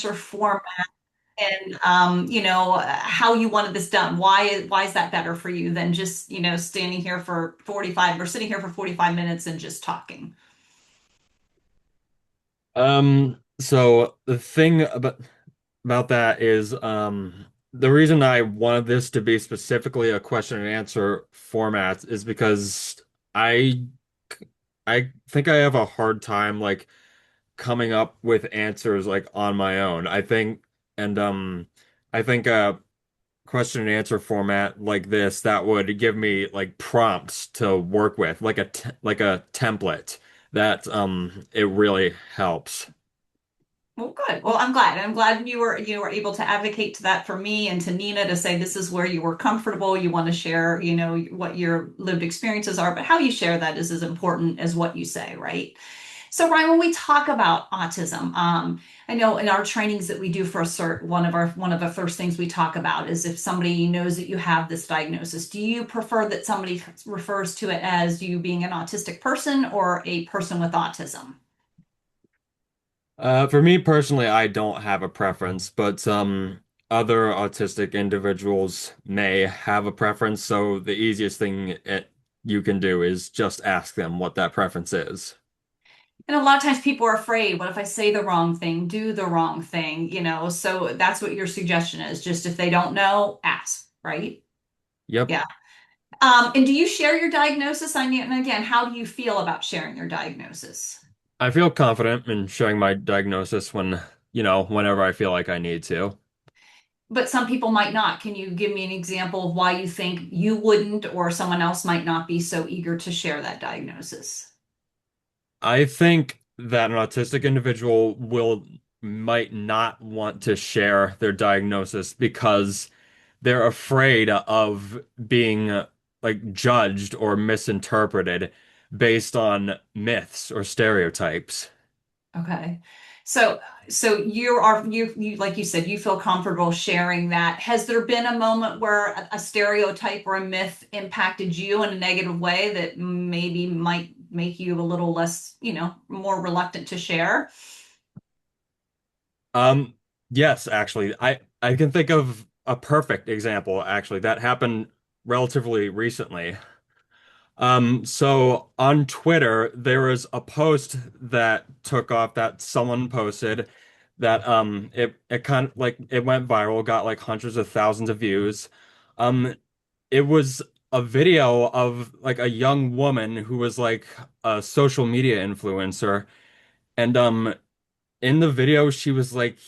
your format and how you wanted this done. Why is that better for you than just, standing here for 45 or sitting here for 45 minutes and just talking? So the thing about that is, the reason I wanted this to be specifically a question and answer format is because I I think I have a hard time like coming up with answers like on my own. I think a question and answer format like this that would give me like prompts to work with, like like a template that it really helps. Well, good. Well, I'm glad. I'm glad you were able to advocate to that for me and to Nina to say this is where you were comfortable. You want to share, what your lived experiences are, but how you share that is as important as what you say, right? So, Ryan, when we talk about autism, I know in our trainings that we do for a cert, one of the first things we talk about is if somebody knows that you have this diagnosis, do you prefer that somebody refers to it as you being an autistic person or a person with autism? For me personally, I don't have a preference, but other autistic individuals may have a preference, so the easiest thing you can do is just ask them what that preference is. And a lot of times people are afraid, what if I say the wrong thing, do the wrong thing, So that's what your suggestion is. Just if they don't know, ask, right? Yep. Yeah. And do you share your diagnosis? I mean, and again, how do you feel about sharing your diagnosis? I feel confident in sharing my diagnosis whenever I feel like I need to. But some people might not. Can you give me an example of why you think you wouldn't or someone else might not be so eager to share that diagnosis? I think that an autistic individual will might not want to share their diagnosis because they're afraid of being like judged or misinterpreted based on myths or stereotypes. Okay. So so you like you said, you feel comfortable sharing that. Has there been a moment where a stereotype or a myth impacted you in a negative way that maybe might make you a little less, more reluctant to share? Um, yes, actually, I can think of a perfect example actually that happened relatively recently. So on Twitter, there was a post that took off that someone posted that it kind of like it went viral, got like hundreds of thousands of views. Um, it was a video of like a young woman who was like a social media influencer, and in the video she was like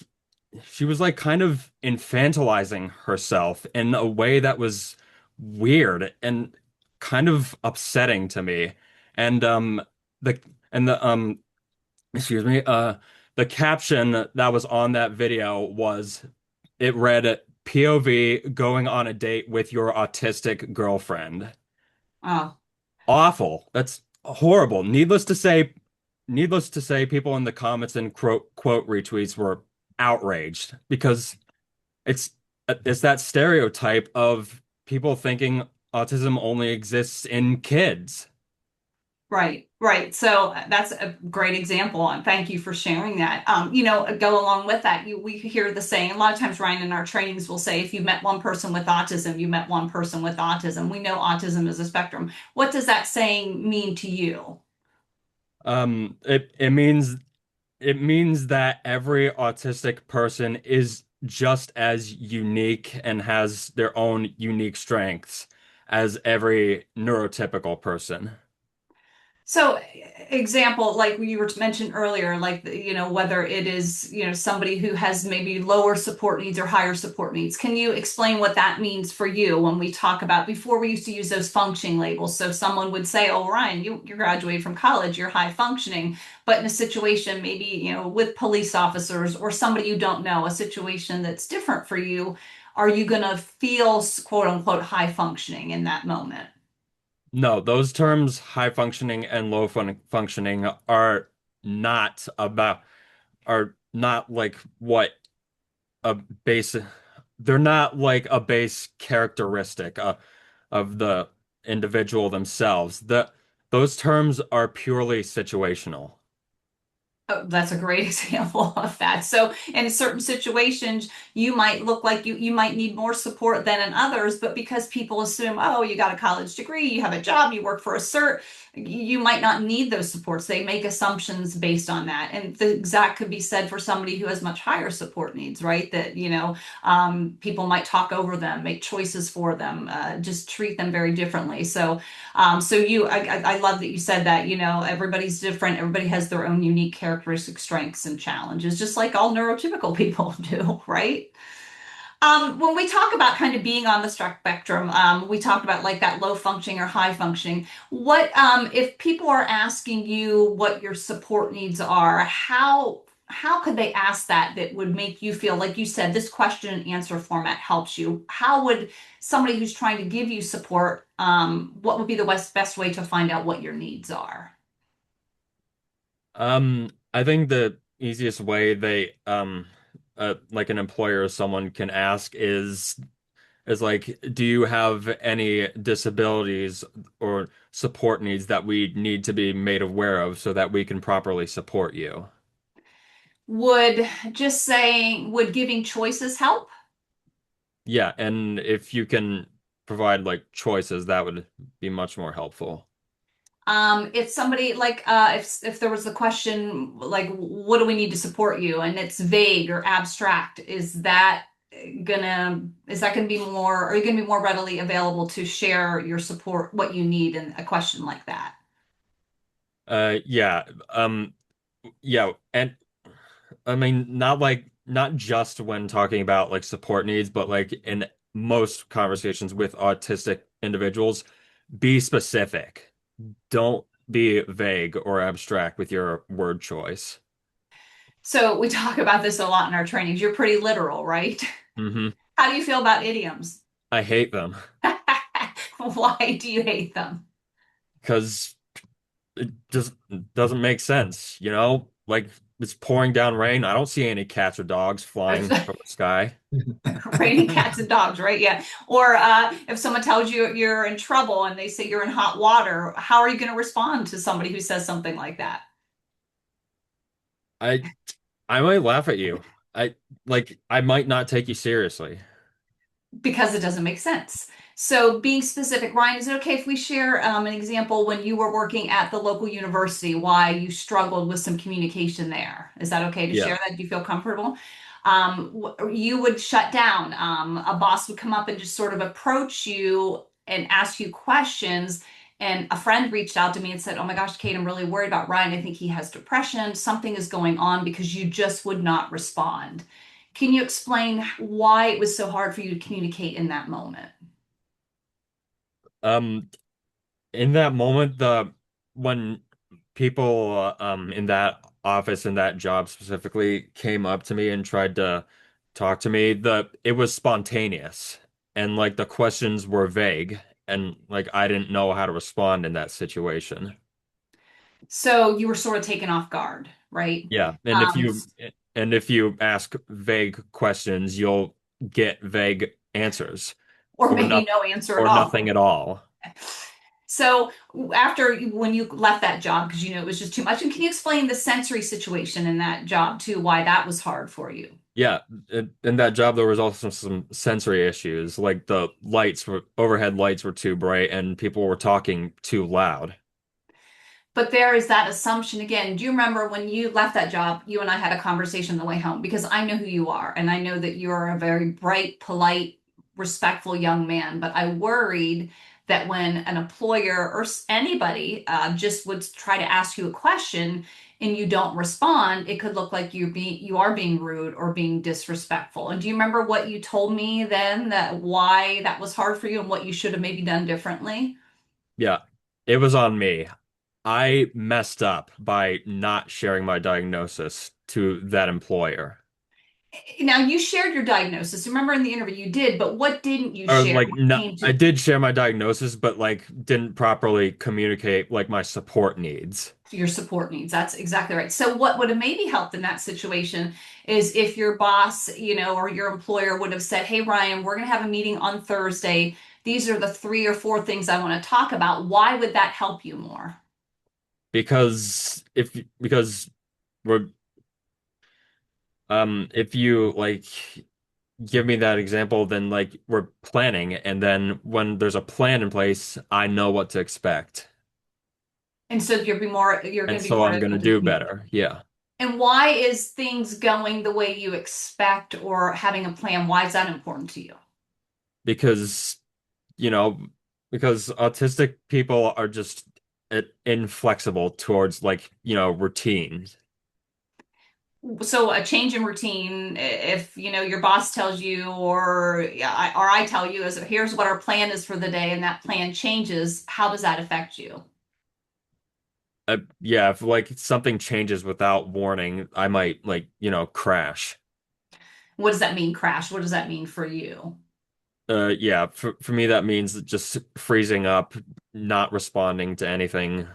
kind of infantilizing herself in a way that was weird and kind of upsetting to me. And the and the excuse me, the caption that was on that video was it read POV going on a date with your autistic girlfriend. Oh, Awful. That's horrible. Needless to say, people in the comments and quote retweets were outraged because it's it's that stereotype of people thinking autism only exists in kids. right, right. So that's a great example, and thank you for sharing that. Go along with that. We hear the saying a lot of times. Ryan in our trainings will say, if you met one person with autism, you met one person with autism. We know autism is a spectrum. What does that saying mean to you? It means that every autistic person is just as unique and has their own unique strengths as every neurotypical person. So, example, like you were mentioned earlier, like, whether it is, somebody who has maybe lower support needs or higher support needs. Can you explain what that means for you when we talk about before we used to use those functioning labels? So someone would say, "Oh, Ryan, you graduated from college, you're high functioning," but in a situation maybe, with police officers or somebody you don't know, a situation that's different for you, are you going to feel quote unquote high functioning in that moment? No, those terms, high functioning and functioning, not about, are not like what a base, they're not like a base characteristic of the individual themselves. Those terms are purely situational. Oh, that's a great example of that. So in certain situations, you might look like you might need more support than in others, but because people assume, oh, you got a college degree, you have a job, you work for a cert, you might not need those supports. They make assumptions based on that. And the exact could be said for somebody who has much higher support needs, right? That, people might talk over them, make choices for them, just treat them very differently. I love that you said that, everybody's different. Everybody has their own unique characteristic strengths and challenges, just like all neurotypical people do, right? When we talk about kind of being on the spectrum, we talked about like that low functioning or high functioning. If people are asking you what your support needs are, how could they ask that would make you feel like you said this question and answer format helps you? How would somebody who's trying to give you support, what would be the best way to find out what your needs are? I think the easiest way like an employer or someone can ask is like, do you have any disabilities or support needs that we need to be made aware of so that we can properly support you? Would giving choices help? Yeah, and if you can provide like choices, that would be much more helpful. If somebody like if there was the question like what do we need to support you and it's vague or abstract, is that gonna be more are you gonna be more readily available to share your support what you need in a question like that? Yeah, yeah, and I mean, not just when talking about like support needs, but like in most conversations with autistic individuals, be specific. Don't be vague or abstract with your word choice. So we talk about this a lot in our trainings. You're pretty literal, right? Hmm. How do you feel about idioms? I hate them Why do you hate them? because it just doesn't make sense, you know? Like it's pouring down rain. I don't see any cats or dogs flying from the sky. Raining cats and dogs, right? Yeah. Or if someone tells you you're in trouble and they say you're in hot water, how are you going to respond to somebody who says something like that? I I might laugh at you. I might not take you seriously. Because it doesn't make sense. So, being specific, Ryan, is it okay if we share an example when you were working at the local university, why you struggled with some communication there? Is that okay to Yeah. share that? Do you feel comfortable? You would shut down. A boss would come up and just sort of approach you and ask you questions. And a friend reached out to me and said, "Oh my gosh, Kate, I'm really worried about Ryan. I think he has depression. Something is going on because you just would not respond." Can you explain why it was so hard for you to communicate in that moment? Um, in that moment, the when people in that office in that job specifically came up to me and tried to talk to me, the it was spontaneous and like the questions were vague and like I didn't know how to respond in that situation. So you were sort of taken off guard, right? Yeah, Um, and if you ask vague questions, you'll get vague answers or or maybe not no answer at or all. nothing at all. So when you left that job, because it was just too much, and can you explain the sensory situation in that job too, why that was hard for you? Yeah, in that job there was also some sensory issues, like the overhead lights were too bright and people were talking too loud. But there is that assumption again. Do you remember when you left that job, you and I had a conversation on the way home because I know who you are and I know that you're a very bright, polite, respectful young man. But I worried that when an employer or anybody just would try to ask you a question and you don't respond, it could look like you are being rude or being disrespectful. And do you remember what you told me then that why that was hard for you and what you should have maybe done differently? Yeah, it was on me. I messed up by not sharing my diagnosis to that employer. Now you shared your diagnosis. Remember in the interview you did, but what didn't you Or share like when it no, came I to did share my diagnosis, but like didn't properly communicate like my support needs. your support needs? That's exactly right. So what would have maybe helped in that situation is if your boss, or your employer would have said, "Hey Ryan, we're going to have a meeting on Thursday. These are the three or four things I want to talk about." Why would that help you more? Because we're if you like give me that example, then like we're planning, and then when there's a plan in place, I know what to expect. And so you're And going to be so more I'm able gonna to do communicate. better. Yeah. And why is things going the way you expect or having a plan? Why is that important to you? Because, you know, because autistic people are just inflexible towards like, routine. So a change in routine, if your boss tells you, or yeah, or I tell you, is here's what our plan is for the day, and that plan changes, how does that affect you? Yeah, if like something changes without warning, I might like, crash. What does that mean, crash? What does that mean for you? Yeah, for me that means just freezing up, not responding to anything.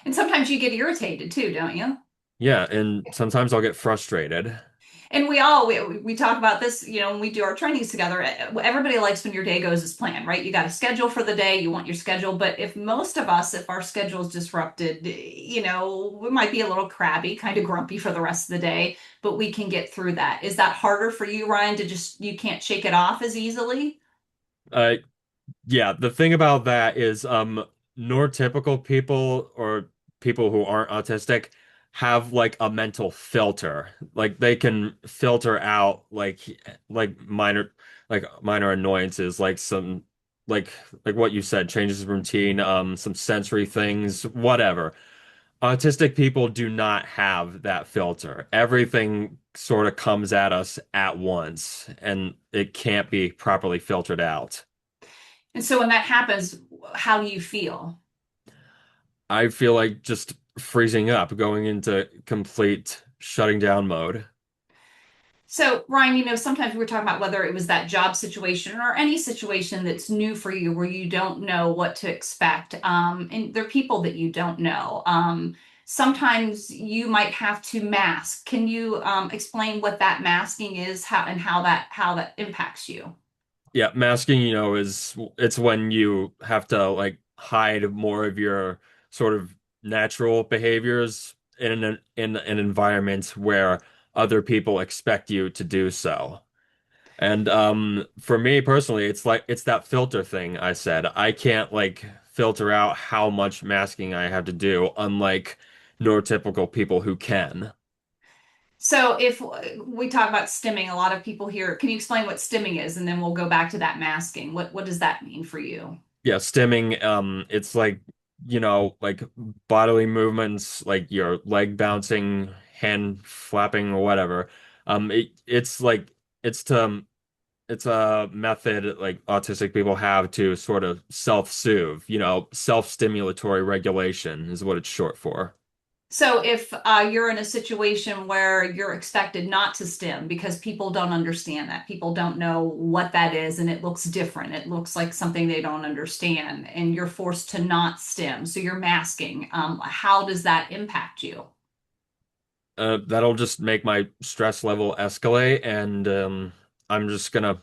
And sometimes you get irritated too, don't you? Yeah, and sometimes I'll get frustrated. And we talk about this, when we do our trainings together. Everybody likes when your day goes as planned, right? You got a schedule for the day, you want your schedule. But if most of us, if our schedule is disrupted, we might be a little crabby, kind of grumpy for the rest of the day, but we can get through that. Is that harder for you, Ryan, to just, you can't shake it off as easily? Uh, Yeah, the thing about that is neurotypical people or people who aren't autistic have like a mental filter. Like they can filter out like minor annoyances, like some like like what you said, changes in routine, some sensory things, whatever. Autistic people do not have that filter. Everything sort of comes at us at once, and it can't be properly filtered out. And so when that happens, how do you feel? I feel like just freezing up, going into complete shutting down mode. So, Ryan, sometimes we were talking about whether it was that job situation or any situation that's new for you where you don't know what to expect. And there are people that you don't know. Sometimes you might have to mask. Can you explain what that masking is, how that impacts you? Yeah, masking, is it's when you have to like hide more of your sort of natural behaviors in an environment where other people expect you to do so. And for me personally, it's that filter thing I said. I can't like filter out how much masking I have to do, unlike neurotypical people who can. So, if we talk about stimming, a lot of people here, can you explain what stimming is? And then we'll go back to that masking. What does that mean for you? Yeah, stimming, it's like, like bodily movements, like your leg bouncing, hand flapping, or whatever. It's like it's to it's a method like autistic people have to sort of self-soothe, self-stimulatory regulation is what it's short for. So if you're in a situation where you're expected not to stim because people don't understand that, people don't know what that is, and it looks different, it looks like something they don't understand, and you're forced to not stim, so you're masking. How does that impact you? That'll just make my stress level escalate, and I'm just gonna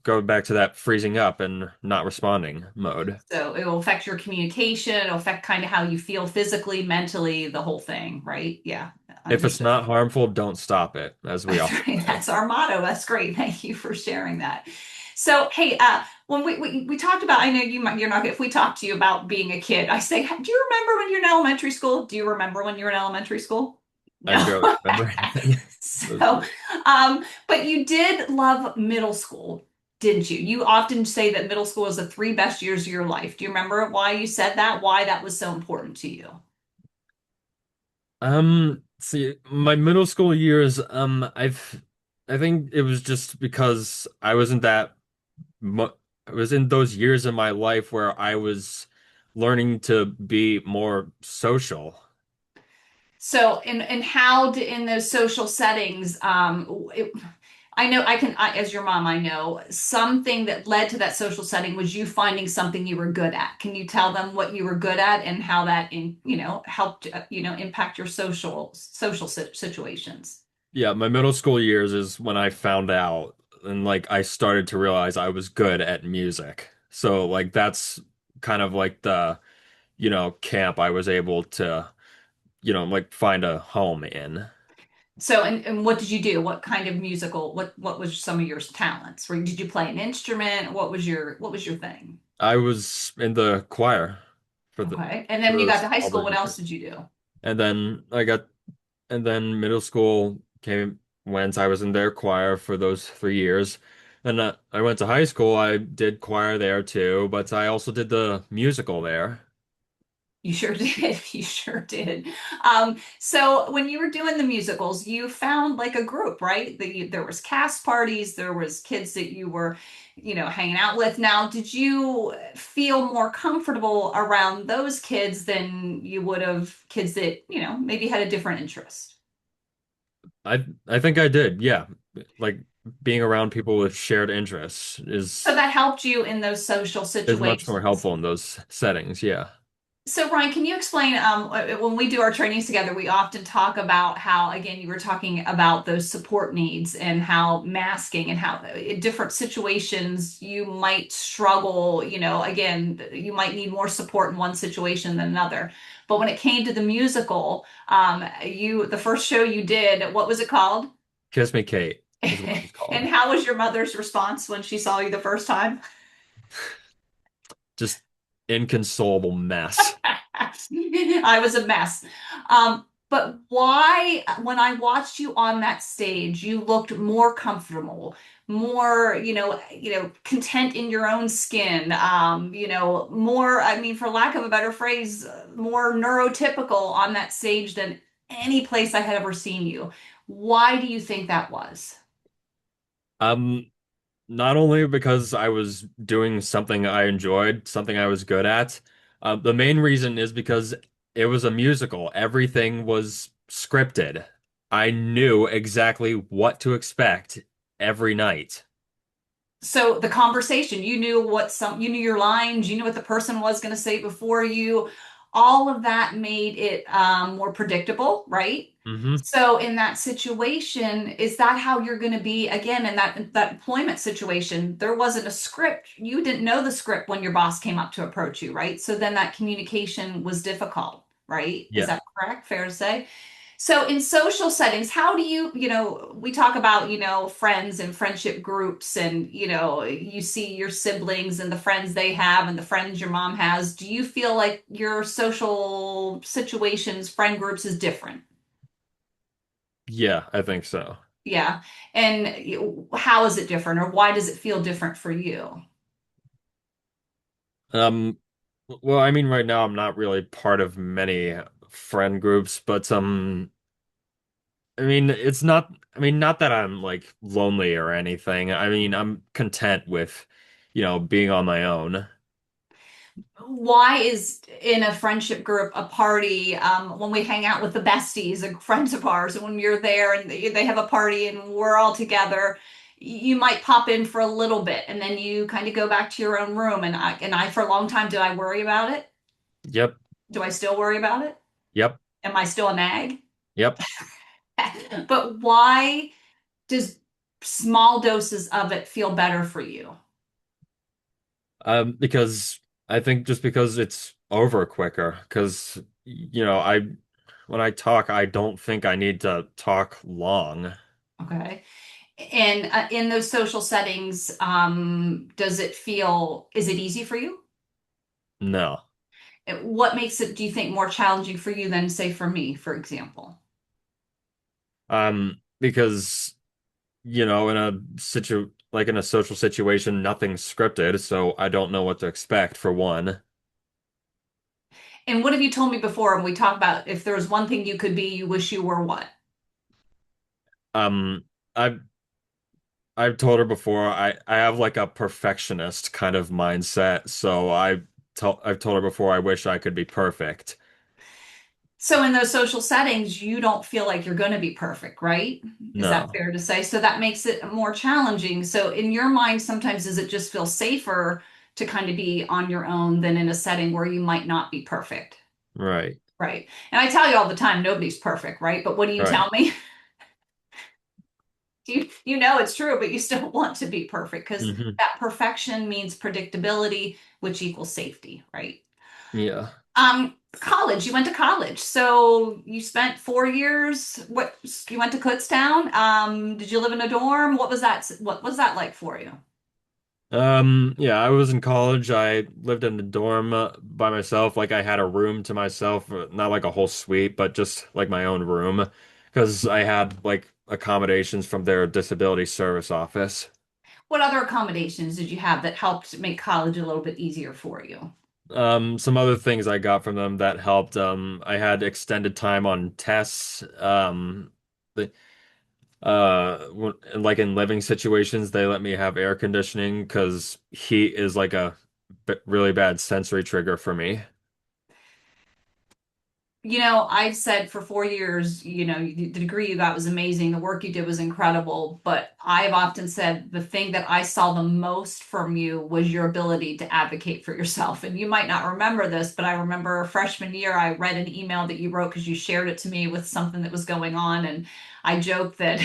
go back to that freezing up and not responding mode. So it will affect your communication, it'll affect kind of how you feel physically, mentally, the whole thing, right? Yeah, If it's understood. not harmful, don't stop it, as we That's often right. say. That's our motto. That's great. Thank you for sharing that. So, hey, when we talked about, I know you're not, if we talk to you about being a kid, I say, do you remember when you're in elementary school? Do you remember when you were in elementary school? I No. don't remember anything. So, but you did love middle school, didn't you? You often say that middle school is the three best years of your life. Do you remember why you said that? Why that was so important to you? See, my middle school years, I think it was just because I wasn't that mu I was in those years in my life where I was learning to be more social. So, and how in those social settings, I know as your mom, I know something that led to that social setting was you finding something you were good at. Can you tell them what you were good at and how that helped, impact your social situations? Yeah, my middle school years is when I found out and like I started to realize I was good at music. So like that's kind of like the camp I was able to like find a home in. So, and what did you do? What kind of musical? What was some of your talents? Did you play an instrument? What was your thing? I was in the choir for the Okay. And for then when you got to high all school, those what else years. did you do? And then middle school came went I was in their choir for those 3 years. And I went to high school. I did choir there too, but I also did the musical there. You sure did. You sure did. So when you were doing the musicals, you found like a group, right? There was cast parties, there was kids that you were, hanging out with. Now, did you feel more comfortable around those kids than you would have kids that, maybe had a different interest? I think I did. Yeah. Like being around people with shared interests So that helped you in those social is much more situations. helpful in those settings. Yeah. So, Ryan, can you explain, when we do our trainings together, we often talk about how, again, you were talking about those support needs and how masking and how in different situations you might struggle, again, you might need more support in one situation than another. But when it came to the musical, the first show you did, what was it called? Kiss Me Kate is what it was called. And how was your mother's response when she saw you the first time? Just inconsolable mess. I was a mess. But why, when I watched you on that stage, you looked more comfortable, more, content in your own skin, more, I mean, for lack of a better phrase, more neurotypical on that stage than any place I had ever seen you. Why do you think that was? Um, Not only because I was doing something I enjoyed, something I was good at, the main reason is because it was a musical. Everything was scripted. I knew exactly what to expect every night. So the conversation, you knew your lines, you knew what the person was going to say before you. All of that made it more predictable, right? Hmm. So in that situation, is that how you're going to be again in that employment situation? There wasn't a script. You didn't know the script when your boss came up to approach you, right? So then that communication was difficult, right? Is Yeah. that correct? Fair to say? So in social settings, how do we talk about, friends and friendship groups and, you see your siblings and the friends they have and the friends your mom has. Do you feel like your social situations, friend groups is different? Yeah, I think so. Yeah. And how is it different or why does it feel different for you? Um, well, I mean, right now I'm not really part of many friend groups, but I mean, not that I'm like lonely or anything. I mean, I'm content with, being on my own. Why is in a friendship group a party when we hang out with the besties and friends of ours and when you're there and they have a party and we're all together, you might pop in for a little bit and then you kind of go back to your own room and I for a long time did I worry about it? Yep. Do I still worry about it? Yep. Am I still a nag? Yep. But why does small doses of it feel better for you? Because I think just because it's over quicker, because when I talk, I don't think I need to talk long. Okay. And in those social settings, is it easy for you? No. What makes it, do you think, more challenging for you than, say, for me, for example? Because in a in a social situation, nothing's scripted, so I don't know what to expect for one. And what have you told me before when we talk about if there was one thing you could be, you wish you were what? Um, I've I've told her before I have like a perfectionist kind of mindset, so I've told her before I wish I could be perfect. So in those social settings, you don't feel like you're going to be perfect, right? Is that No. fair to say? So that makes it more challenging. So in your mind, sometimes does it just feel safer to kind of be on your own than in a setting where you might not be perfect? Right. Right. And I tell you all the time, nobody's perfect, right? But what do you Right. tell me? You know it's true, but you still want to be perfect because Hmm. that perfection means predictability, which equals safety, right? Yeah. College. You went to college. So you spent 4 years. What you went to Kutztown? Did you live in a dorm? What was that like for you? Yeah, I was in college. I lived in the dorm by myself. Like I had a room to myself, not like a whole suite, but just like my own room, because I had like accommodations from their disability service office. What other accommodations did you have that helped make college a little bit easier for you? Some other things I got from them that helped. I had extended time on tests. The, like in living situations, they let me have air conditioning because heat is like a really bad sensory trigger for me. I've said for 4 years, the degree you got was amazing. The work you did was incredible. But I've often said the thing that I saw the most from you was your ability to advocate for yourself. And you might not remember this, but I remember freshman year, I read an email that you wrote because you shared it to me with something that was going on. And I joked that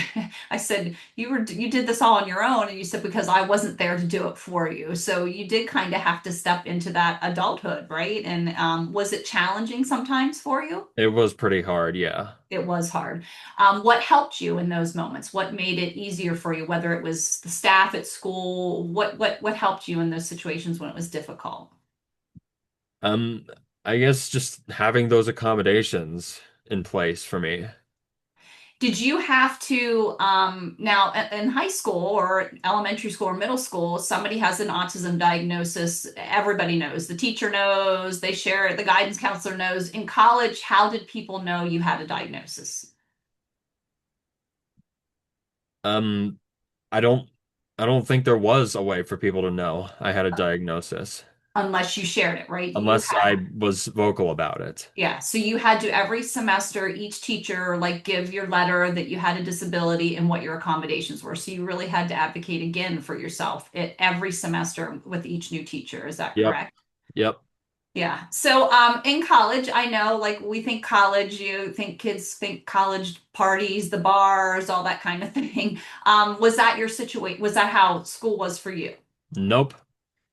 I said, you did this all on your own. And you said, because I wasn't there to do it for you. So you did kind of have to step into that adulthood, right? And was it challenging sometimes for you? It was pretty hard, yeah. It was hard. What helped you in those moments? What made it easier for you? Whether it was the staff at school, what helped you in those situations when it was difficult? Um, I guess just having those accommodations in place for me. Did you have to now in high school or elementary school or middle school, somebody has an autism diagnosis, everybody knows. The teacher knows, they share it, the guidance counselor knows. In college, how did people know you had a diagnosis? Um, I don't I don't think there was a way for people to know I had a diagnosis Unless you shared it, right? You unless I was vocal about it. Yeah, so you had to every semester, each teacher like give your letter that you had a disability and what your accommodations were. So you really had to advocate again for yourself at every semester with each new teacher. Is that Yep. correct? Yep. Yeah. So in college, I know like we think college, you think kids think college parties, the bars, all that kind of thing. Was that your situation? Was that how school was for you? Nope.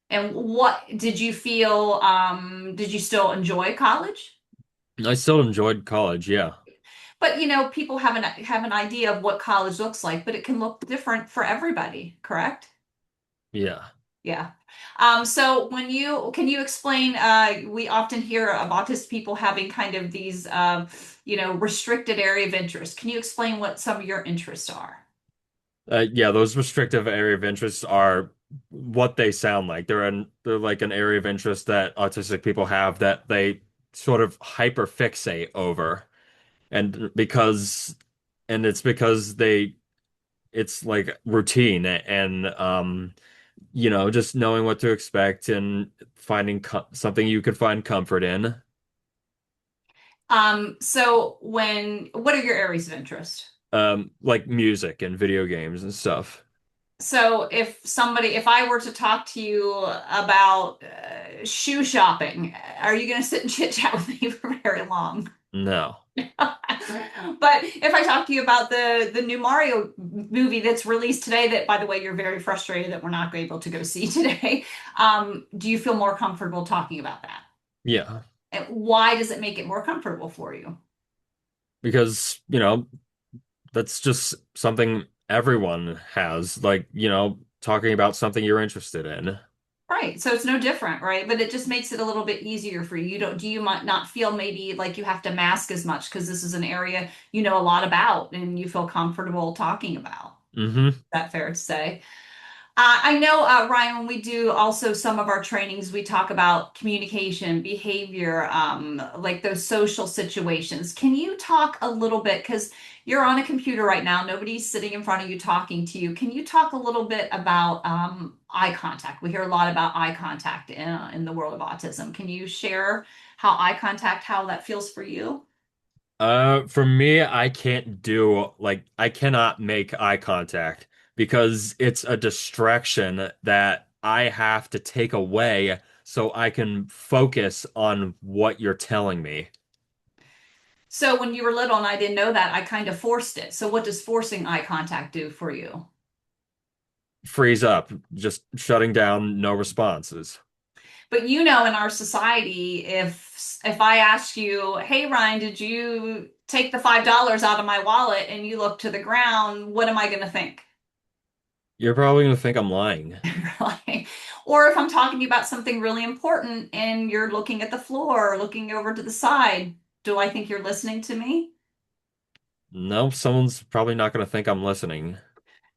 And what did you feel? Did you still enjoy college? I still enjoyed college, yeah. But people have an idea of what college looks like, but it can look different for everybody, correct? Yeah. Yeah. So when you can you explain, we often hear of autistic people having kind of these restricted area of interest. Can you explain what some of your interests are? Yeah, those restrictive area of interests are what they sound like. They're like an area of interest that autistic people have that they sort of hyperfixate over. And it's because it's like routine and just knowing what to expect and finding co something you could find comfort in. So what are your areas of interest? Like music and video games and stuff. So if I were to talk to you about shoe shopping, are you going to sit and chit chat with me for very long? No. But if I talk to you about the new Mario movie that's released today, that by the way, you're very frustrated that we're not able to go see today, do you feel more comfortable talking about that? Yeah. And why does it make it more comfortable for you? Because, that's just something everyone has, like, talking about something you're interested in. Right. So it's no different, right? But it just makes it a little bit easier for you. Do you might not feel maybe like you have to mask as much because this is an area you know a lot about and you feel comfortable talking about? Hmm. Is that fair to say? I know, Ryan, when we do also some of our trainings, we talk about communication, behavior, like those social situations. Can you talk a little bit? Because you're on a computer right now, nobody's sitting in front of you talking to you. Can you talk a little bit about eye contact? We hear a lot about eye contact in the world of autism. Can you share how that feels for you? For me, I cannot make eye contact because it's a distraction that I have to take away so I can focus on what you're telling me. So when you were little and I didn't know that, I kind of forced it. So what does forcing eye contact do for you? Freeze up, just shutting down, no responses. But you know, in our society, if I ask you, "Hey Ryan, did you take the $5 out of my wallet?" and you look to the ground, what am I going to think? You're probably gonna think I'm lying. Like, or if I'm talking to you about something really important and you're looking at the floor or looking over to the side, do I think you're listening to me? No, someone's probably not gonna think I'm listening.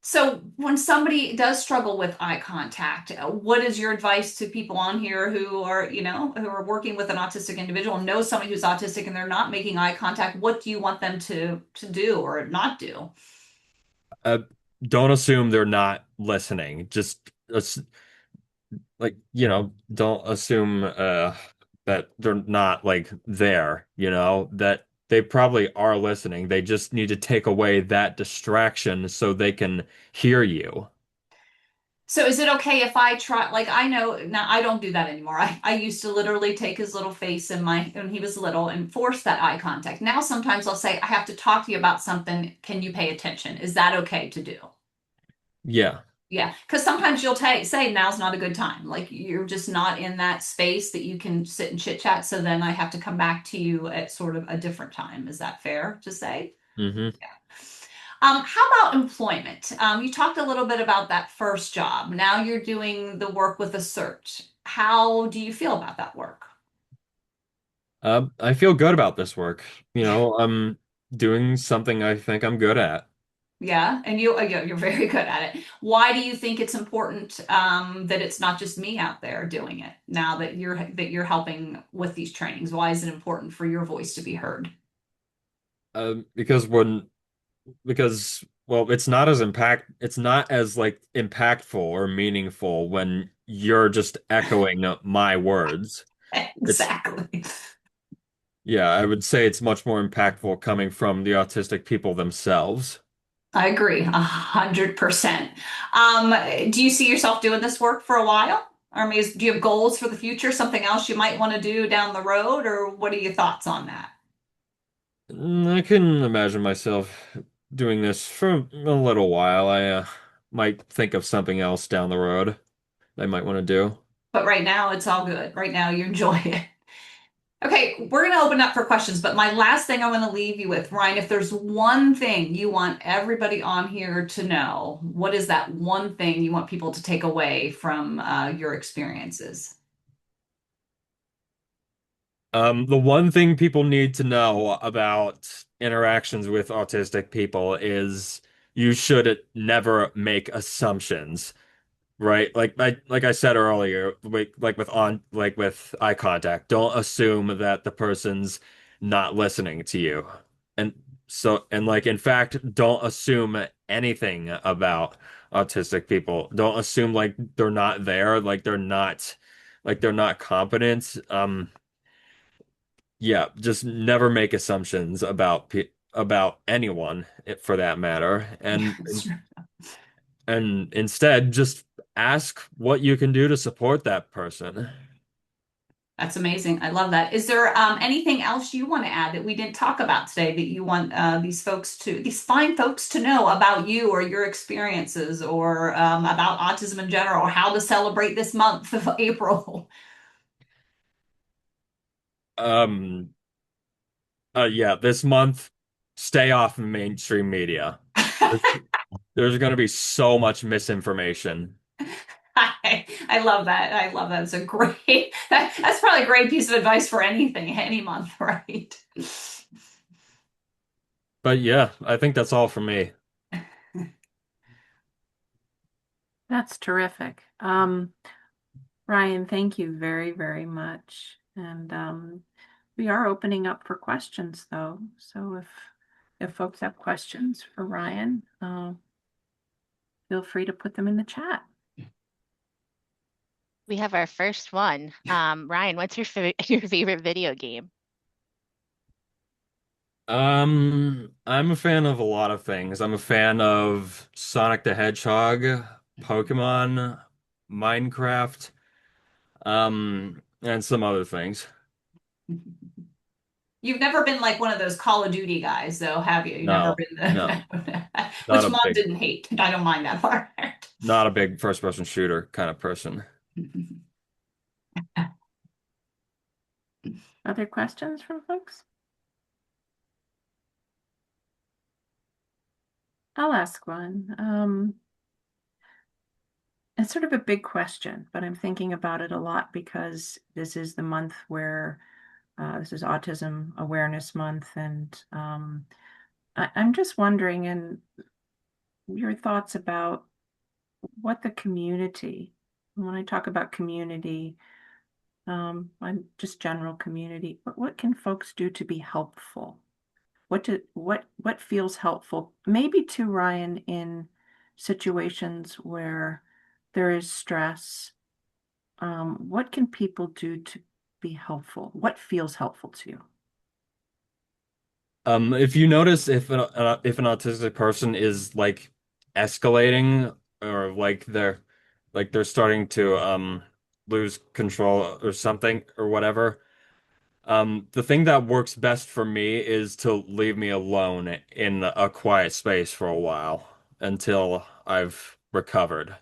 So when somebody does struggle with eye contact, what is your advice to people on here who are, who are working with an autistic individual and know somebody who's autistic and they're not making eye contact? What do you want them to do or not do? Uh, don't assume they're not listening. Just like, don't assume that they're not like there, that they probably are listening. They just need to take away that distraction so they can hear you. So is it okay if I try, like I know now I don't do that anymore. I used to literally take his little face in my when he was little and force that eye contact. Now sometimes I'll say, I have to talk to you about something. Can you pay attention? Is that okay to do? Yeah. Yeah, because sometimes you'll say now's not a good time. Like you're just not in that space that you can sit and chit chat. So then I have to come back to you at sort of a different time. Is that fair to say? Hmm. Yeah. How about employment? You talked a little bit about that first job. Now you're doing the work with a search. How do you feel about that work? I feel good about this work. I'm doing something I think I'm good at. Yeah, and you're very good at it. Why do you think it's important that it's not just me out there doing it now that you're helping with these trainings? Why is it important for your voice to be heard? Because well, it's not as like impactful or meaningful when you're just echoing my words. It's Exactly. Yeah, I would say it's much more impactful coming from the autistic people themselves. I agree, 100%. Um, do you see yourself doing this work for a while? Or do you have goals for the future? Something else you might want to do down the road? Or what are your thoughts on that? I can imagine myself doing this for a little while. I might think of something else down the road I might want to do. But right now, it's all good. Right now, you enjoy it. Okay, we're going to open up for questions, but my last thing I want to leave you with, Ryan, if there's one thing you want everybody on here to know, what is that one thing you want people to take away from your experiences? The one thing people need to know about interactions with autistic people is you should never make assumptions. Right. Like I said earlier, like with eye contact, don't assume that the person's not listening to you. And like in fact, don't assume anything about autistic people. Don't assume like they're not there, like they're not competent. Yeah, just never make assumptions about anyone for that matter. And instead, just ask what you can do to support that person. That's amazing. I love that. Is there anything else you want to add that we didn't talk about today that you want these fine folks to know about you or your experiences or about autism in general or how to celebrate this month of April? Um, yeah, this month, stay off of mainstream media. There's, there's going to be so much misinformation. I love that. I love that. It's a great, that's probably a great piece of advice for anything, any month, right? But yeah, I think that's all for me. That's terrific. Ryan, thank you very, very much. And we are opening up for questions though. So if folks have questions for Ryan, feel free to put them in the chat. We have our first one. Ryan, what's your your favorite video game? I'm a fan of a lot of things. I'm a fan of Sonic the Hedgehog, Pokemon, Minecraft, and some other things. You've never been like one of those Call of Duty guys, though, have you? You've never No, been no, not which a mom big, didn't hate. I don't mind that part. not a big first person shooter kind of person. Other questions from folks? I'll ask one. It's sort of a big question, but I'm thinking about it a lot because this is the month where this is Autism Awareness Month, and I'm just wondering, and your thoughts about what the community, when I talk about community, I'm just general community, but what can folks do to be helpful? What feels helpful? Maybe to Ryan in situations where there is stress. What can people do to be helpful? What feels helpful to you? If you notice if an autistic person is like escalating or like they're starting to lose control or something or whatever, the thing that works best for me is to leave me alone in a quiet space for a while until I've recovered.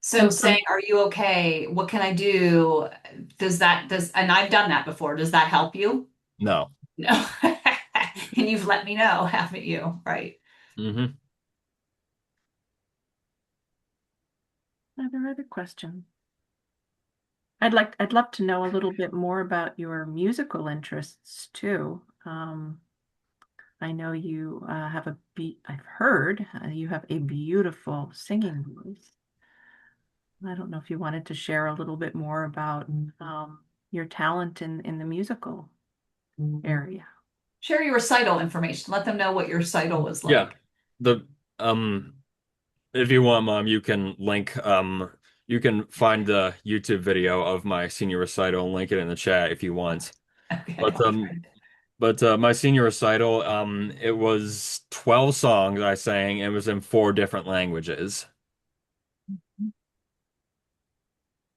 So And for saying, "Are you okay? What can I do?" And I've done that before. Does that help you? No. No. And you've let me know, haven't you? Right. Hmm. are there other questions? I'd love to know a little bit more about your musical interests too. I know you have I've heard you have a beautiful singing voice. I don't know if you wanted to share a little bit more about your talent in the musical area. Share your recital information. Let them know what your recital was Yeah. like. The um if you want, Mom, you can link you can find the YouTube video of my senior recital and link it in the chat if you want. Okay, But I'll find it. my senior recital it was 12 songs I sang and it was in four different languages.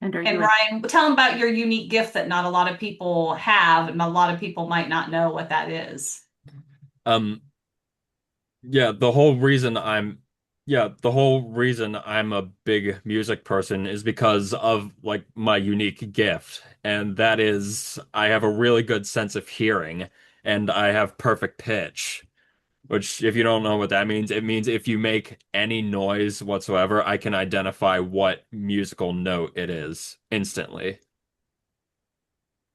And are And you a Ryan, tell them about your unique gift that not a lot of people have, and a lot of people might not know what that is. Um yeah, the whole reason I'm a big music person is because of like my unique gift, and that is I have a really good sense of hearing and I have perfect pitch, which if you don't know what that means, it means if you make any noise whatsoever, I can identify what musical note it is instantly.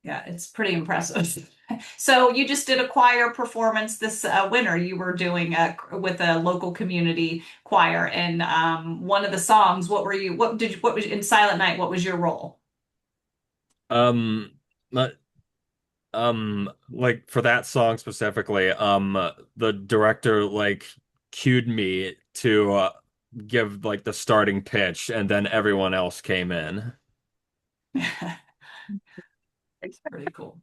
Yeah, it's pretty impressive. So you just did a choir performance this winter. You were doing with a local community choir, and one of the songs. What were you? What did you? What was in Silent Night? What was your role? Um, not- like for that song specifically, the director like cued me to give like the starting pitch, and then everyone else came in. It's pretty cool.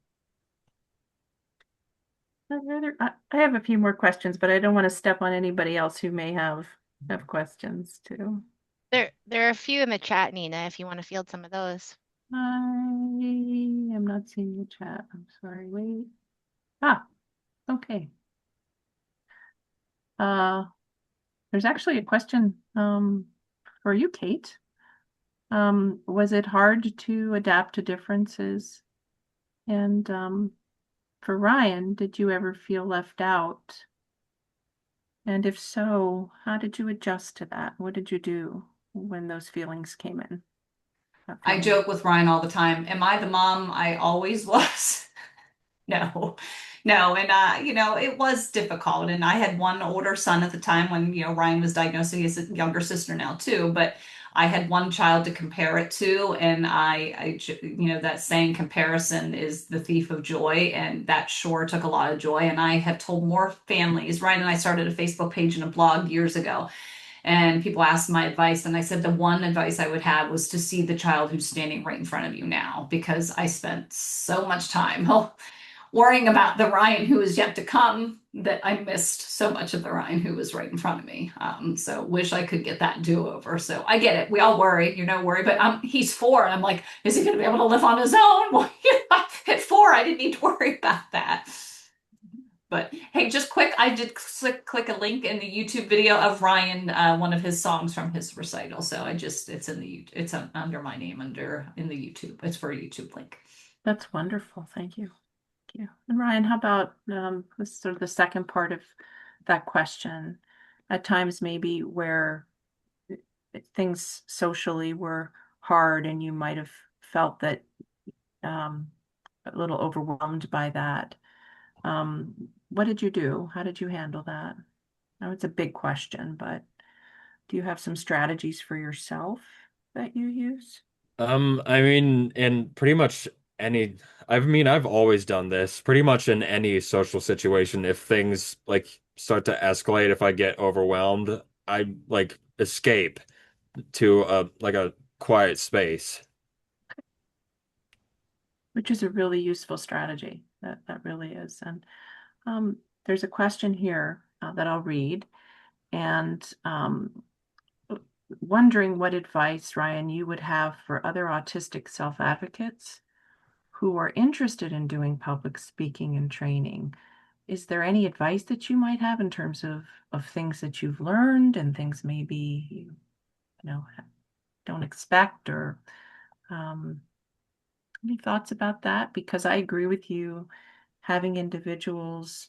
I have a few more questions, but I don't want to step on anybody else who may have questions too. There are a few in the chat, Nina, if you want to field some of those. I am not seeing the chat. I'm sorry. Wait. Ah, okay. Uh, there's actually a question for you, Kate. Was it hard to adapt to differences? And for Ryan, did you ever feel left out? And if so, how did you adjust to that? What did you do when those feelings came in? That I feeling. joke with Ryan all the time. Am I the mom I always was? No, no. And, it was difficult. And I had one older son at the time when, Ryan was diagnosed. He has a younger sister now too. But I had one child to compare it to. And that saying comparison is the thief of joy. And that sure took a lot of joy. And I have told more families. Ryan and I started a Facebook page and a blog years ago. And people asked my advice. And I said the one advice I would have was to see the child who's standing right in front of you now, because I spent so much time worrying about the Ryan who is yet to come that I missed so much of the Ryan who was right in front of me. So wish I could get that do-over. So I get it. We all worry, worry, but he's 4 and I'm like, is he going to be able to live on his own? Well, at 4, I didn't need to worry about that. But hey, just quick, I did click a link in the YouTube video of Ryan, one of his songs from his recital. So it's in the it's under my name in the YouTube. It's for a YouTube link. That's wonderful. Thank you. Thank you. And Ryan, how about this sort of the second part of that question? At times, maybe where things socially were hard, and you might have felt that um, a little overwhelmed by that. What did you do? How did you handle that? I know it's a big question, but do you have some strategies for yourself that you use? I mean, in pretty much any, I mean, I've always done this pretty much in any social situation. If things like start to escalate, if I get overwhelmed, I like escape to a quiet space. Which is a really useful strategy. That really is. And there's a question here that I'll read, and wondering what advice, Ryan, you would have for other autistic self-advocates who are interested in doing public speaking and training. Is there any advice that you might have in terms of things that you've learned and things maybe you know don't expect, or um, any thoughts about that? Because I agree with you, having individuals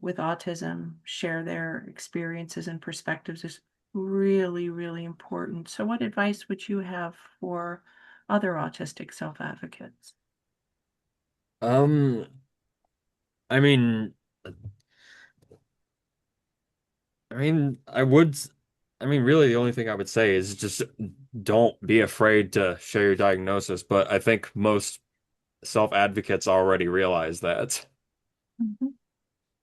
with autism share their experiences and perspectives is really, really important. So, what advice would you have for other autistic self-advocates? Um, I mean, I would, I mean, really, the only thing I would say is just don't be afraid to share your diagnosis. But I think most self-advocates already realize that. Mhm.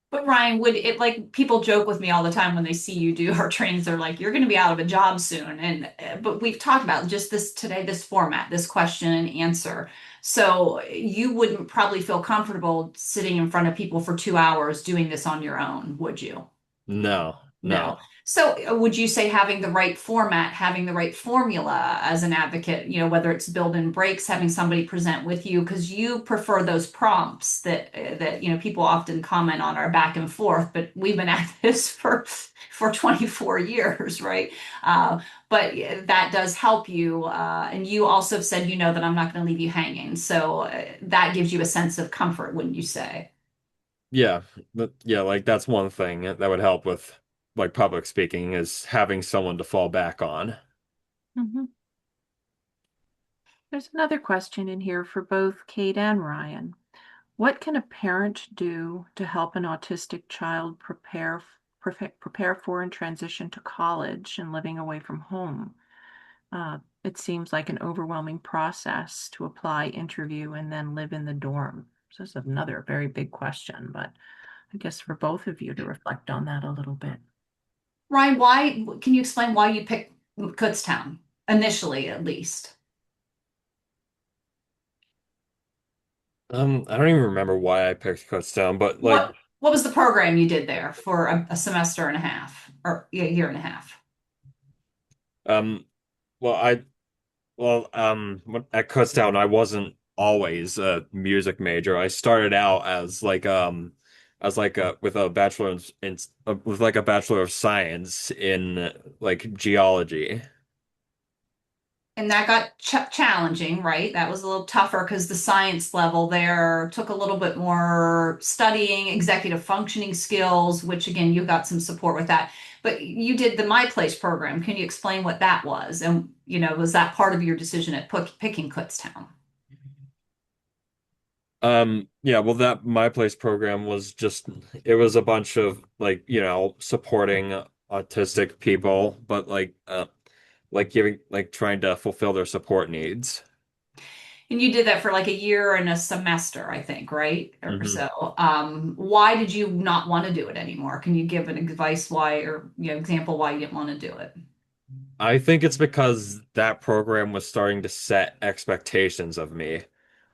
But Ryan, would it like people joke with me all the time when they see you do our trainings, they're like, you're going to be out of a job soon. And but we've talked about just this today, this format, this question and answer. So you wouldn't probably feel comfortable sitting in front of people for 2 hours doing this on your own, would you? No, No. no. So would you say having the right format, having the right formula as an advocate, whether it's build in breaks, having somebody present with you, because you prefer those prompts that people often comment on our back and forth, but we've been at this for 24 years, right? But that does help you. And you also said, that I'm not going to leave you hanging. So that gives you a sense of comfort, wouldn't you say? Yeah, but yeah, like that's one thing that would help with like public speaking is having someone to fall back on. Mhm. There's another question in here for both Kate and Ryan. What can a parent do to help an autistic child prepare for and transition to college and living away from home? It seems like an overwhelming process to apply, interview, and then live in the dorm. So this is another very big question, but I guess for both of you to reflect on that a little bit. Ryan, why can you explain why you picked Kutztown initially, at least? I don't even remember why I picked Kutztown, but like, What was the program you did there for a semester and a half or a year and a half? um, well, at Kutztown, I wasn't always a music major. I started out as like a with a bachelor with like a bachelor of science in like geology. And that got challenging, right? That was a little tougher because the science level there took a little bit more studying, executive functioning skills, which again, you got some support with that. But you did the My Place program. Can you explain what that was? And, was that part of your decision at picking Kutztown? Yeah, well, that My Place program was just, it was a bunch of like, supporting autistic people, but like giving, like trying to fulfill their support needs. And you did that for like a year and a semester, I think, right? Or hmm so. Why did you not want to do it anymore? Can you give an advice why, or example why you didn't want to do it? I think it's because that program was starting to set expectations of me.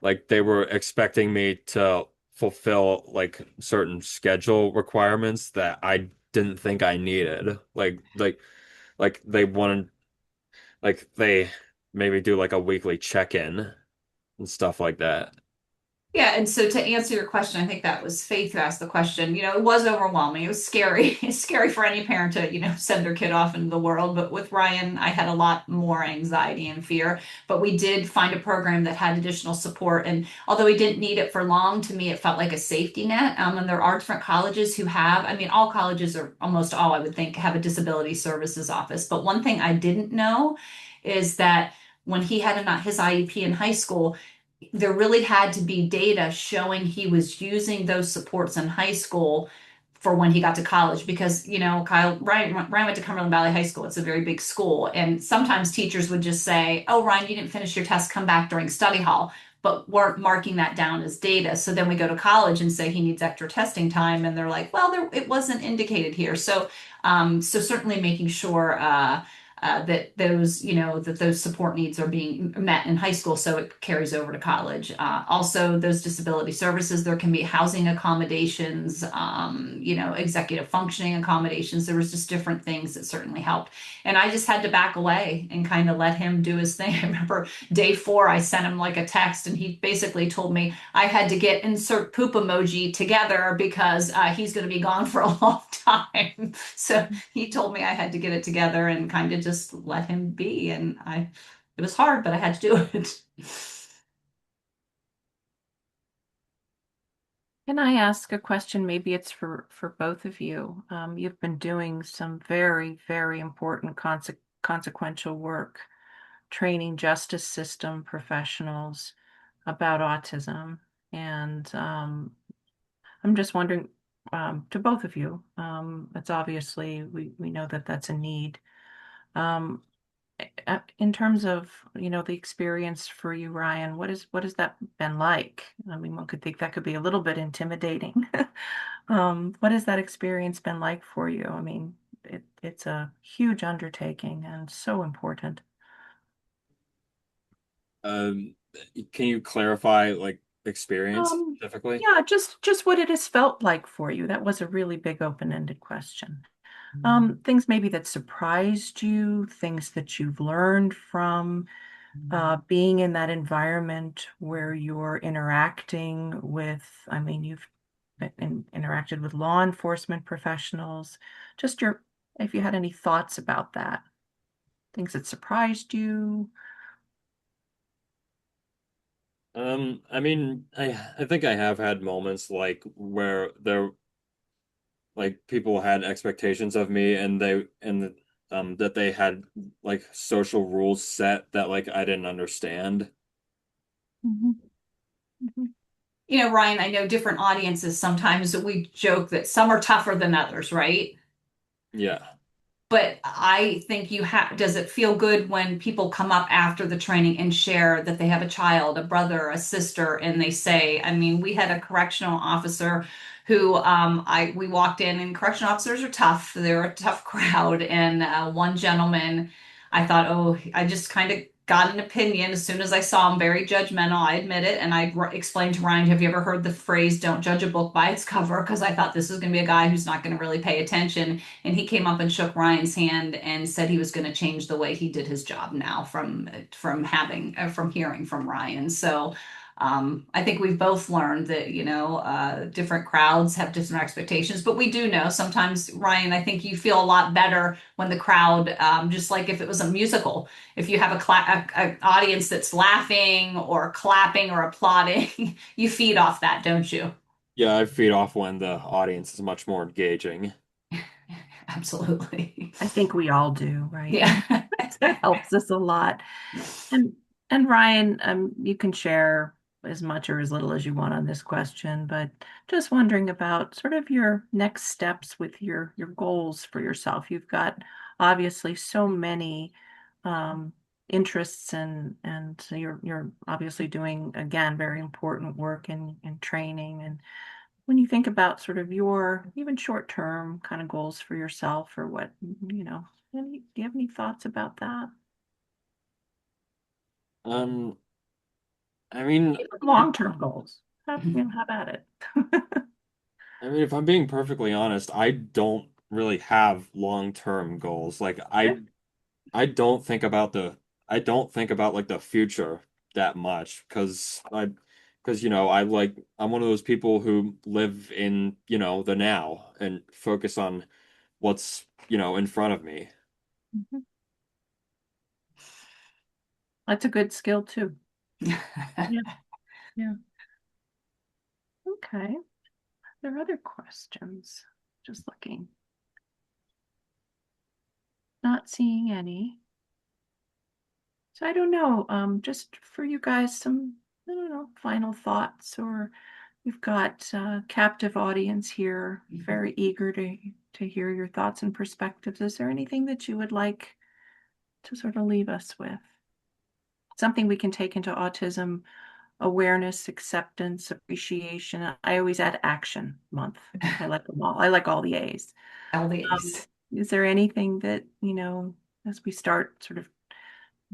Like they were expecting me to fulfill like certain schedule requirements that I didn't think I needed. Like they wanted like they maybe do like a weekly check-in and stuff like that. Yeah, and so to answer your question, I think that was Faith who asked the question. It was overwhelming. It was scary. It's scary for any parent to, send their kid off into the world. But with Ryan, I had a lot more anxiety and fear. But we did find a program that had additional support. And although we didn't need it for long, to me, it felt like a safety net. And there are different colleges who have, I mean, all colleges, or almost all, I would think, have a disability services office. But one thing I didn't know is that when he had his IEP in high school, there really had to be data showing he was using those supports in high school for when he got to college, because Ryan went to Cumberland Valley High School. It's a very big school, and sometimes teachers would just say, "Oh, Ryan, you didn't finish your test, come back during study hall," but weren't marking that down as data. So then we go to college and say he needs extra testing time, and they're like, "Well, it wasn't indicated here." So certainly making sure that those support needs are being met in high school, so it carries over to college. Also, those disability services, there can be housing accommodations, executive functioning accommodations. There was just different things that certainly helped, and I just had to back away and kind of let him do his thing. I remember day 4, I sent him like a text, and he basically told me I had to get insert poop emoji together because he's going to be gone for a long time. So he told me I had to get it together and kind of just let him be. And it was hard, but I had to do it. Can I ask a question? Maybe it's for both of you. You've been doing some very, very important consequential work, training justice system professionals about autism. And I'm just wondering, to both of you, it's obviously, we know that that's a need. Um, in terms of, the experience for you, Ryan, what has that been like? I mean, one could think that could be a little bit intimidating. What has that experience been like for you? I mean, it's a huge undertaking and so important. Um, can you clarify like experience Um, specifically? yeah, just what it has felt like for you. That was a really big open-ended question. Things maybe that surprised you, things that you've learned from being in that environment where you're interacting with, I mean, you've interacted with law enforcement professionals. Just if you had any thoughts about that, things that surprised you. I mean, I think I have had moments like where there like people had expectations of me and that they had like social rules set that like I didn't understand. Mhm, mhm, Ryan, I know different audiences, sometimes we joke that some are tougher than others, right? Yeah. But I think does it feel good when people come up after the training and share that they have a child, a brother, a sister, and they say, I mean, we had a correctional officer who we walked in, and correctional officers are tough. They're a tough crowd. And one gentleman, I thought, oh, I just kind of got an opinion as soon as I saw him, very judgmental. I admit it. And I explained to Ryan, have you ever heard the phrase, don't judge a book by its cover? Because I thought this is going to be a guy who's not going to really pay attention. And he came up and shook Ryan's hand and said he was going to change the way he did his job now from hearing from Ryan. So I think we've both learned that different crowds have different expectations, but we do know sometimes, Ryan, I think you feel a lot better when the crowd, just like if it was a musical, if you have a audience that's laughing or clapping or applauding, you feed off that, don't you? Yeah, I feed off when the audience is much more engaging. Absolutely. I think we all do, right? Yeah. That helps us a lot. And and Ryan, you can share as much or as little as you want on this question, but just wondering about sort of your next steps with your goals for yourself. You've got obviously so many um, interests, and so you're obviously doing, again, very important work in training. And when you think about sort of your even short-term kind of goals for yourself, or what, do you have any thoughts about that? Um, I mean, Long-term goals. How about it? if I'm being perfectly honest, I don't really have long-term goals. Like Okay. I don't think about like the future that much because because I'm one of those people who live in the now and focus on what's in front of me. Mhm. That's a good skill too. Yeah. Yeah. Okay. There are other questions. Just looking. Not seeing any. So I don't know, just for you guys, some, I don't know, final thoughts, or we've got a captive audience here, very eager to hear your thoughts and perspectives. Is there anything that you would like to sort of leave us with? Something we can take into autism awareness, acceptance, appreciation. I always add action month. I like them all. I like all the A's. All the Um, A's. is there anything that, as we start sort of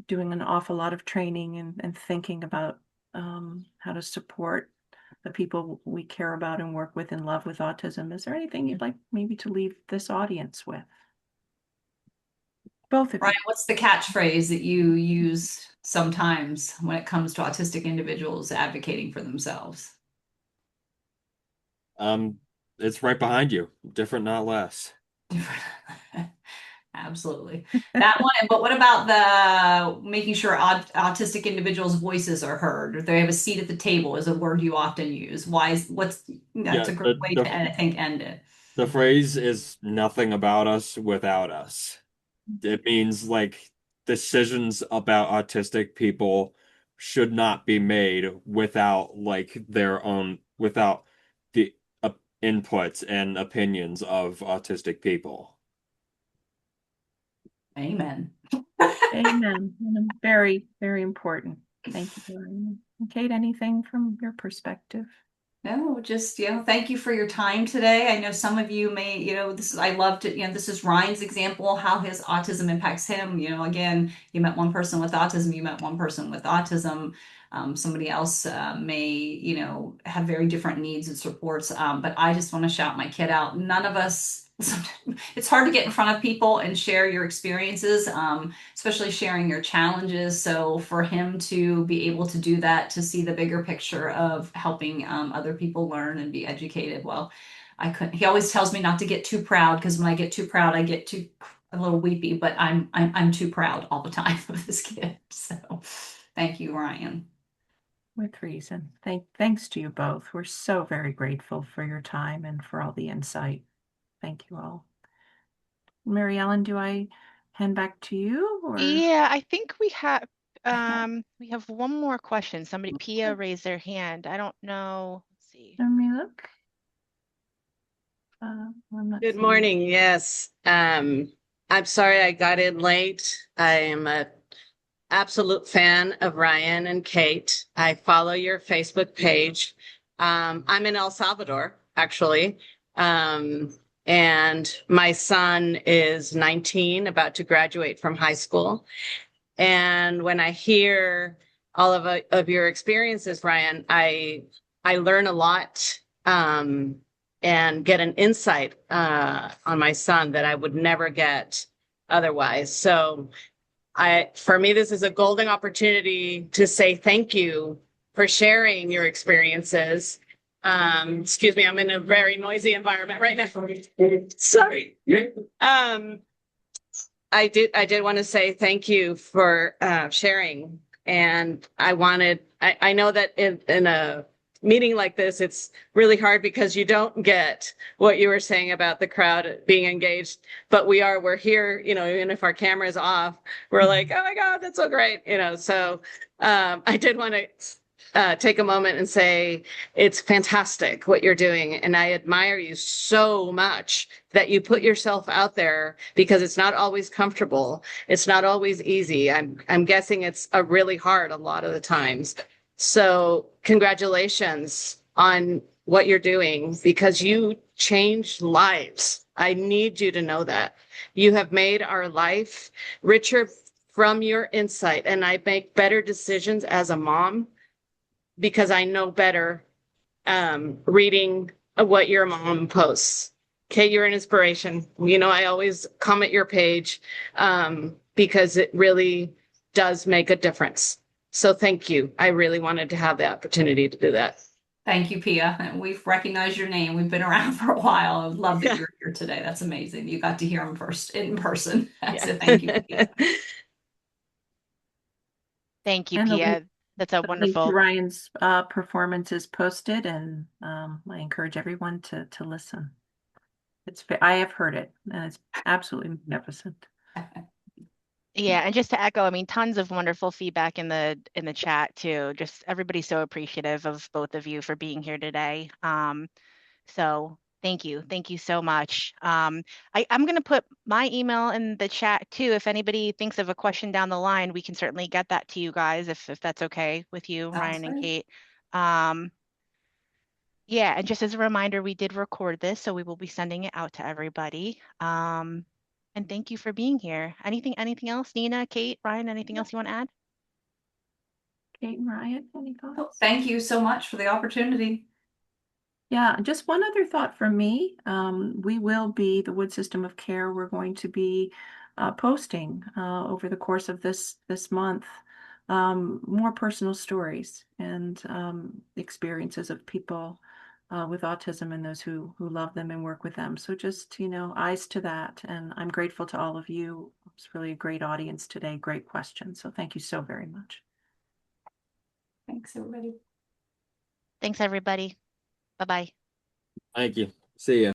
doing an awful lot of training and thinking about how to support the people we care about and work with and love with autism, is there anything you'd like maybe to leave this audience with? Both of Ryan, you. what's the catchphrase that you use sometimes when it comes to autistic individuals advocating for themselves? It's right behind you. Different, not less. Absolutely. That one. But what about the making sure autistic individuals' voices are heard, or they have a seat at the table is a word you often use. That's Yeah, a great way to, I think, end it. the phrase is nothing about us without us. It means like decisions about autistic people should not be made without without the inputs and opinions of autistic people. Amen. Amen. Very, very important. Thank you, Brian. And Kate, anything from your perspective? No, just, thank you for your time today. I know some of you may, I loved it. This is Ryan's example, how his autism impacts him. Again, you met one person with autism, you met one person with autism. Somebody else may, have very different needs and supports. But I just want to shout my kid out. None of us, it's hard to get in front of people and share your experiences, especially sharing your challenges. So for him to be able to do that, to see the bigger picture of helping other people learn and be educated, well, I couldn't. He always tells me not to get too proud, because when I get too proud, I get too a little weepy. But I'm too proud all the time of this kid. So thank you, Ryan. With reason. Thanks to you both. We're so very grateful for your time and for all the insight. Thank you all. Mary Ellen, do I hand back to you, or? Yeah, I think we have one more question. Somebody, Pia, raised their hand. I don't know. Let's see. Let me look. Good morning. Yes. I'm sorry I got in late. I am an absolute fan of Ryan and Kate. I follow your Facebook page. I'm in El Salvador, actually. And my son is 19, about to graduate from high school. And when I hear all of your experiences, Ryan, I learn a lot. And get an insight on my son that I would never get otherwise. So for me, this is a golden opportunity to say thank you for sharing your experiences. Excuse me, I'm in a very noisy environment right now. Sorry. I did want to say thank you for sharing. And I know that in a meeting like this, it's really hard because you don't get what you were saying about the crowd being engaged, but we're here, even if our camera is off, we're like, oh my God, that's so great. So I did want to take a moment and say it's fantastic what you're doing. And I admire you so much that you put yourself out there, because it's not always comfortable. It's not always easy. I'm guessing it's really hard a lot of the times. So congratulations on what you're doing, because you changed lives. I need you to know that. You have made our life richer from your insight, and I make better decisions as a mom because I know better reading what your mom posts. Kate, you're an inspiration. I always comment your page because it really does make a difference. So thank you. I really wanted to have the opportunity to do that. Thank you, Pia. And we've recognized your name. We've been around for a while. I love that Yeah. you're here today. That's amazing. You got to hear him first in person. Yeah. So thank you, Pia. Thank you, And the link, Pia. That's a the link to wonderful. Ryan's performance is posted, and I encourage everyone to listen. I have heard it, and it's absolutely magnificent. Yeah, and just to echo, I mean, tons of wonderful feedback in the chat too. Just everybody's so appreciative of both of you for being here today. So thank you so much. I'm going to put my email in the chat too. If anybody thinks of a question down the line, we can certainly get that to you guys if that's okay with you, Sounds Ryan and great. Kate. Yeah, and just as a reminder, we did record this, so we will be sending it out to everybody. And thank you for being here. Anything else, Nina, Kate, Ryan, anything else you want to add? Kate and Ryan, any Oh, thoughts? thank you so much for the opportunity. Yeah, just one other thought from me. We will be, the Wood System of Care, we're going to be posting over the course of this month more personal stories and experiences of people with autism and those who love them and work with them. So just, eyes to that. And I'm grateful to all of you. It's really a great audience today. Great questions. So thank you so very much. Thanks, everybody. Thanks, everybody. Bye-bye. Thank you. See ya.